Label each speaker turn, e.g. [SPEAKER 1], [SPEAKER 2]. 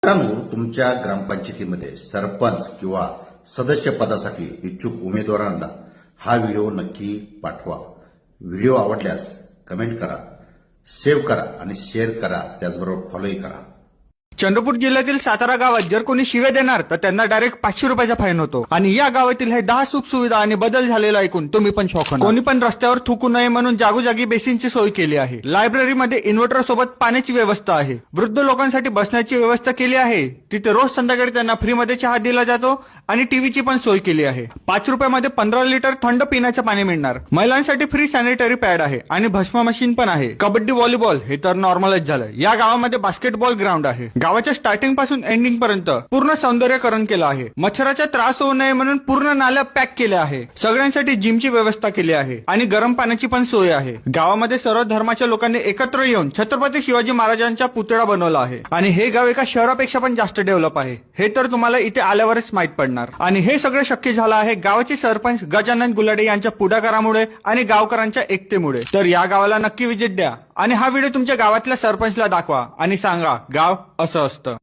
[SPEAKER 1] मित्रांनो, तुमच्या ग्रामपंचायतीमध्ये सरपंच किंवा सदस्य पदासाठी इच्छुक उमेदवारांना हा व्हिडिओ नक्की पाठवा. व्हिडिओ आवडल्यास कमेंट करा, सेव्ह करा आणि शेअर करा, त्याचबरोबर फॉलोही करा.
[SPEAKER 2] चंद्रपूर जिल्ह्यातील सातारा गावात जर कोणी शिव्या देणार तर त्यांना डायरेक्ट 500 रुपयाचा फाईन होतो. आणि या गावातील हे 10 सुख सुविधा आणि बदल झालेला ऐकून तुम्ही पण शॉक होणार. कोणी पण रस्त्यावर थुकू नये म्हणून जागोजागी बेसिनची सोय केली आहे. लायब्ररीमध्ये इन्व्हर्टर सोबत पाण्याची व्यवस्था आहे. वृद्ध लोकांसाठी बसण्याची व्यवस्था केली आहे. तिथे रोज संध्याकाळी त्यांना फ्रीमध्ये चहा दिला जातो आणि टीव्हीची पण सोय केली आहे. 5 रुपयामध्ये 15 लिटर थंड पिण्याचं पाणी मिळणार. महिलांसाठी फ्री सॅनिटरी पॅड आहे आणि भस्म मशीन पण आहे. कबड्डी, व्हॉलीबॉल हे तर नॉर्मलच झालं. या गावामध्ये बास्केटबॉल ग्राउंड आहे. गावाच्या स्टार्टिंग पासून एंडिंग पर्यंत पूर्ण सौंदर्यकरण केलं आहे. मच्छराचा त्रास होऊ नये म्हणून पूर्ण नाल्या पॅक केल्या आहे. सगळ्यांसाठी जिमची व्यवस्था केली आहे आणि गरम पाण्याची पण सोय आहे. गावामध्ये सर्व धर्माच्या लोकांनी एकत्र येऊन छत्रपती शिवाजी महाराजांचा पुतळा बनवला आहे. आणि हे गाव एका शहरापेक्षा पण जास्त डेव्हलप आहे. हे तर तुम्हाला इथे आल्यावरच माहित पडणार. आणि हे सगळं शक्य झालं आहे गावाचे सरपंच गजानन गुलाडे यांच्या पुढाकारामुळे आणि गावकऱ्यांच्या एकतेमुळे. तर या गावाला नक्की व्हिजिट द्या आणि हा व्हिडिओ तुमच्या गावातल्या सरपंचला दाखवा आणि सांगा गाव असं असतं.